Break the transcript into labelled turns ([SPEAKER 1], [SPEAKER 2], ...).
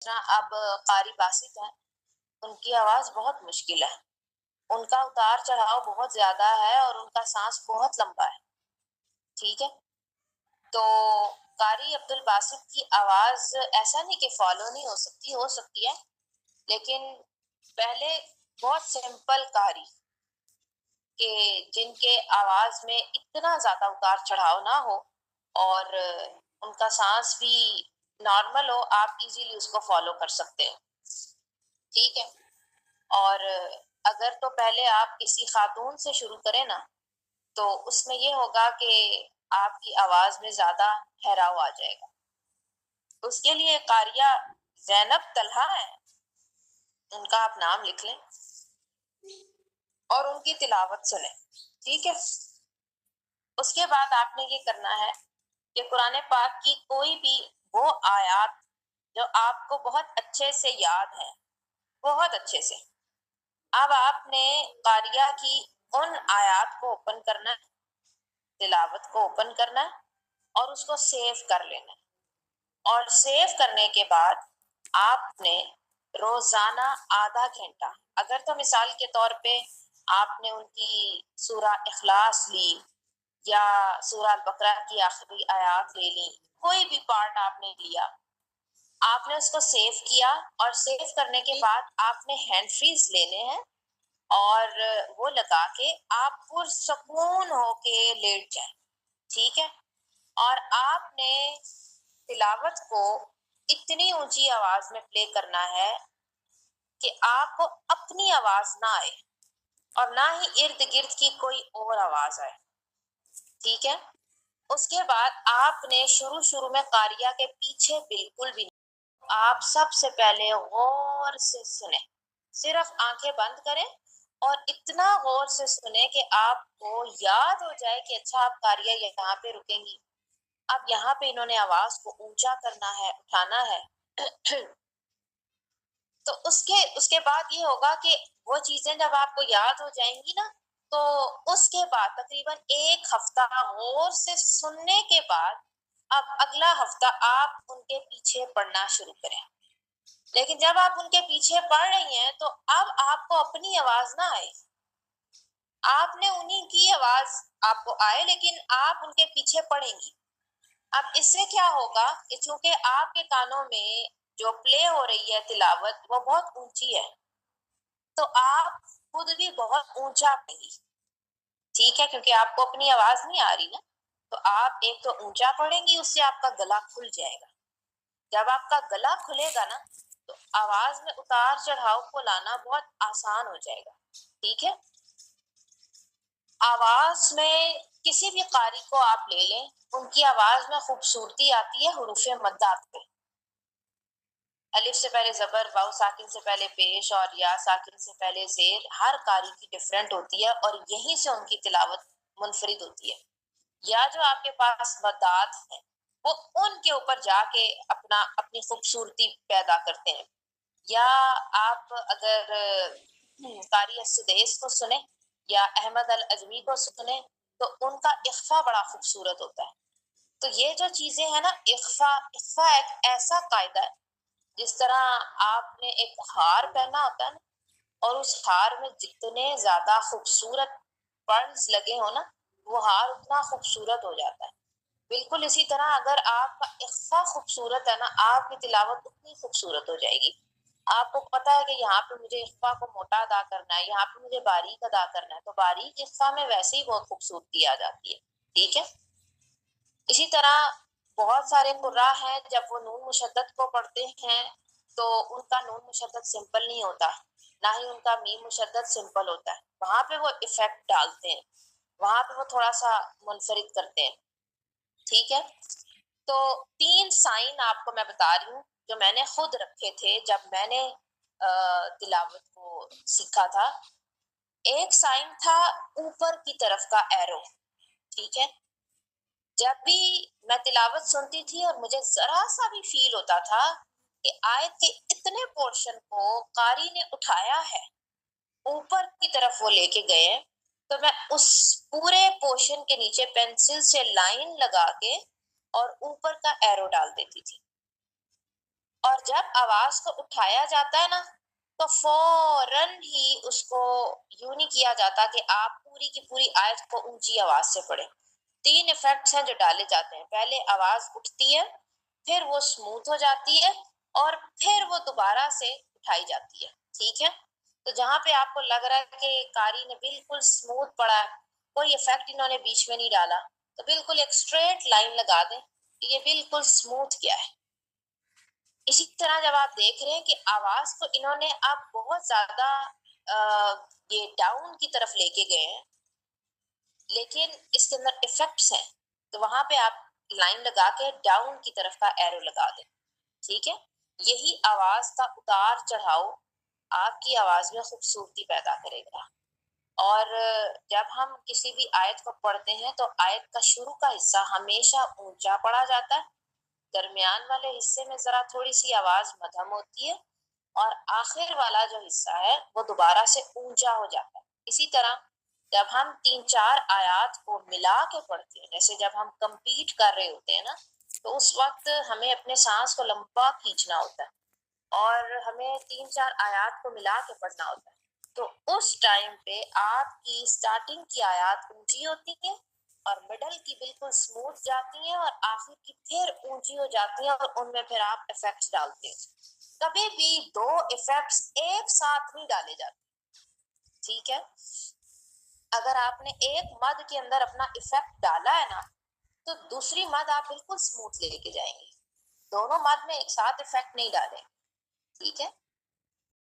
[SPEAKER 1] اب قاری باسط ہیں، ان کی آواز بہت مشکل ہے، ان کا اتار چڑھاؤ بہت زیادہ ہے اور ان کا سانس بہت لمبا ہے. ٹھیک ہے، تو قاری عبد الباسط کی آواز ایسا نہیں کہ فالو نہیں ہو سکتی ہے، لیکن پہلے بہت سمپل قاری کہ جن کے آواز میں اتنا زیادہ اتار چڑھاؤ نہ ہو اور ان کا سانس بھی نارمل ہو، آپ ایزیلی اس کو فالو کر سکتے ہیں. ٹھیک ہے، اور اگر تو پہلے آپ کسی خاتون سے شروع کریں نا تو اس میں یہ ہوگا کہ آپ کی آواز میں زیادہ ٹھہراؤ آ جائے گا. اس کے لیے قاریہ زینب طلحہ ہے، ان کا آپ نام لکھ لیں اور ان کی تلاوت سنیں. ٹھیک ہے، اس کے بعد آپ نے یہ کرنا ہے کہ قرآن پاک کی کوئی بھی وہ آیات جو آپ کو بہت اچھے سے یاد ہیں، بہت اچھے سے، اب آپ نے قاریہ کی ان آیات کو اوپن کرنا ہے، تلاوت کو اوپن کرنا ہے اور اس کو سیو کر لینا ہے. اور سیو کرنے کے بعد آپ نے روزانہ آدھا گھنٹہ، اگر تو مثال کے طور پہ آپ نے ان کی سورہ اخلاص لی یا سورہ البقرہ کی آخری آیات لے لی، کوئی بھی پارٹ آپ نے لیا، آپ نے اس کو سیو کیا اور سیو کرنے کے بعد آپ نے ہینڈ فریز لینے ہیں اور وہ لگا کے آپ پرسکون ہو کے لیٹ جائیں. ٹھیک ہے، اور آپ نے تلاوت کو اتنی اونچی آواز میں پلے کرنا ہے کہ آپ کو اپنی آواز نہ آئے اور نہ ہی ارد گرد کی کوئی اور آواز آئے. ٹھیک ہے، اس کے بعد آپ نے شروع میں قاریہ کے پیچھے بالکل بھی نہیں، آپ سب سے پہلے غور سے سنیں، صرف آنکھیں بند کریں اور اتنا غور سے سنیں کہ آپ کو یاد ہو جائے کہ اچھا آپ قاریہ یہاں پہ رکیں گی، اب یہاں پہ انہوں نے آواز کو اونچا کرنا ہے، اٹھانا ہے. تو اس کے بعد یہ ہوگا کہ وہ چیزیں جب آپ کو یاد ہو جائیں گی نا تو اس کے بعد تقریباً ایک ہفتہ غور سے سننے کے بعد اب اگلا ہفتہ آپ ان کے پیچھے پڑھنا شروع کریں. لیکن جب آپ ان کے پیچھے پڑھ رہی ہیں تو اب آپ کو اپنی آواز نہ آئے، آپ نے انہی کی آواز آپ کو آئے لیکن آپ ان کے پیچھے پڑھیں گی. اب اس سے کیا ہوگا کہ چونکہ آپ کے کانوں میں جو پلے ہو رہی ہے تلاوت وہ بہت اونچی ہے تو آپ خود بھی بہت اونچا پڑھیں گی. ٹھیک ہے، کیونکہ آپ کو اپنی آواز نہیں آ رہی نا، تو آپ ایک تو اونچا پڑھیں گی، اس سے آپ کا گلا کھل جائے گا. جب آپ کا گلا کھلے گا نا تو آواز میں اتار چڑھاؤ کو لانا بہت آسان ہو جائے گا. ٹھیک ہے، آواز میں کسی بھی قاری کو آپ لے لیں، ان کی آواز میں خوبصورتی آتی ہے حروف مدات پہ. الف سے پہلے زبر، واو ساکن سے پہلے پیش اور یا ساکن سے پہلے زیر، ہر قاری کی ڈیفرنٹ ہوتی ہے اور یہیں سے ان کی تلاوت منفرد ہوتی ہے. یا جو آپ کے پاس مدات ہیں وہ ان کے اوپر جا کے اپنی خوبصورتی پیدا کرتے ہیں. یا آپ اگر قاری السدیس کو سنیں یا احمد العجمی کو سنیں تو ان کا اخفا بڑا خوبصورت ہوتا ہے. تو یہ جو چیزیں ہیں نا، اخفا ایک ایسا قاعدہ ہے جس طرح آپ نے ایک ہار پہنا ہوتا ہے نا اور اس ہار میں جتنے زیادہ خوبصورت پرلز لگے ہو نا وہ ہار اتنا خوبصورت ہو جاتا ہے. بالکل اسی طرح اگر آپ کا اخفا خوبصورت ہے نا، آپ کی تلاوت اتنی خوبصورت ہو جائے گی. آپ کو پتا ہے کہ یہاں پہ مجھے اخفا کو موٹا ادا کرنا ہے، یہاں پہ مجھے باریک ادا کرنا ہے، تو باریک اخفا میں ویسے ہی بہت خوبصورتی آ جاتی ہے. ٹھیک ہے، اسی طرح بہت سارے قراء ہیں جب وہ نون مشدد کو پڑھتے ہیں تو ان کا نون مشدد سمپل نہیں ہوتا، نہ ہی ان کا میم مشدد سمپل ہوتا ہے، وہاں پہ وہ ایفیکٹ ڈالتے ہیں، وہاں پہ وہ تھوڑا سا منفرد کرتے ہیں. ٹھیک ہے، تو 3 سائن آپ کو میں بتا رہی ہوں جو میں نے خود رکھے تھے جب میں نے تلاوت کو سیکھا تھا. ایک سائن تھا اوپر کی طرف کا ایرو. ٹھیک ہے، جب بھی میں تلاوت سنتی تھی اور مجھے ذرا سا بھی فیل ہوتا تھا کہ آیت کے اتنے پورشن کو قاری نے اٹھایا ہے، اوپر کی طرف وہ لے کے گئے، تو میں اس پورے پورشن کے نیچے پینسل سے لائن لگا کے اور اوپر کا ایرو ڈال دیتی تھی. اور جب آواز کو اٹھایا جاتا ہے نا تو فوراً ہی اس کو یوں نہیں کیا جاتا کہ آپ پوری کی پوری آیت کو اونچی آواز سے پڑھیں. 3 ایفیکٹس ہیں جو ڈالے جاتے ہیں. پہلے آواز اٹھتی ہے، پھر وہ اسموتھ ہو جاتی ہے، اور پھر وہ دوبارہ سے اٹھائی جاتی ہے. ٹھیک ہے؟ تو جہاں پہ آپ کو لگ رہا ہے کہ قاری نے بالکل اسموتھ پڑھا ہے، کوئی ایفیکٹ انہوں نے بیچ میں نہیں ڈالا، تو بالکل ایک اسٹریٹ لائن لگا دیں کہ یہ بالکل اسموتھ کیا ہے. اسی طرح جب آپ دیکھ رہے ہیں کہ آواز کو انہوں نے اب بہت زیادہ یہ ڈاؤن کی طرف لے کے گئے ہیں، لیکن اس کے اندر ایفیکٹس ہیں، تو وہاں پہ آپ لائن لگا کے ڈاؤن کی طرف کا ایرو لگا دیں. ٹھیک ہے؟ یہی آواز کا اتار چڑھاؤ آپ کی آواز میں خوبصورتی پیدا کرے گا. اور جب ہم کسی بھی آیت کو پڑھتے ہیں تو آیت کا شروع کا حصہ ہمیشہ اونچا پڑھا جاتا ہے، درمیان والے حصے میں ذرا تھوڑی سی آواز مدھم ہوتی ہے، اور آخر والا جو حصہ ہے وہ دوبارہ سے اونچا ہو جاتا ہے. اسی طرح جب ہم 3-4 آیات کو ملا کے پڑھتے ہیں، جیسے جب ہم کمپیٹ کر رہے ہوتے ہیں نا، تو اس وقت ہمیں اپنے سانس کو لمبا کھینچنا ہوتا ہے اور ہمیں 3-4 آیات کو ملا کے پڑھنا ہوتا ہے. تو اس ٹائم پہ آپ کی سٹارٹنگ کی آیات اونچی ہوتی ہیں اور مڈل کی بالکل سموتھ جاتی ہیں، اور آخر کی پھر اونچی ہو جاتی ہیں، اور ان میں پھر آپ ایفیکٹس ڈالتے ہیں. کبھی بھی 2 ایفیکٹس ایک ساتھ نہیں ڈالے جاتے. ٹھیک ہے؟ اگر آپ نے ایک مد کے اندر اپنا ایفیکٹ ڈالا ہے نا، تو دوسری مد آپ بالکل سموتھ لے کے جائیں گے. دونوں مد میں ایک ساتھ ایفیکٹ نہیں ڈالیں. ٹھیک ہے؟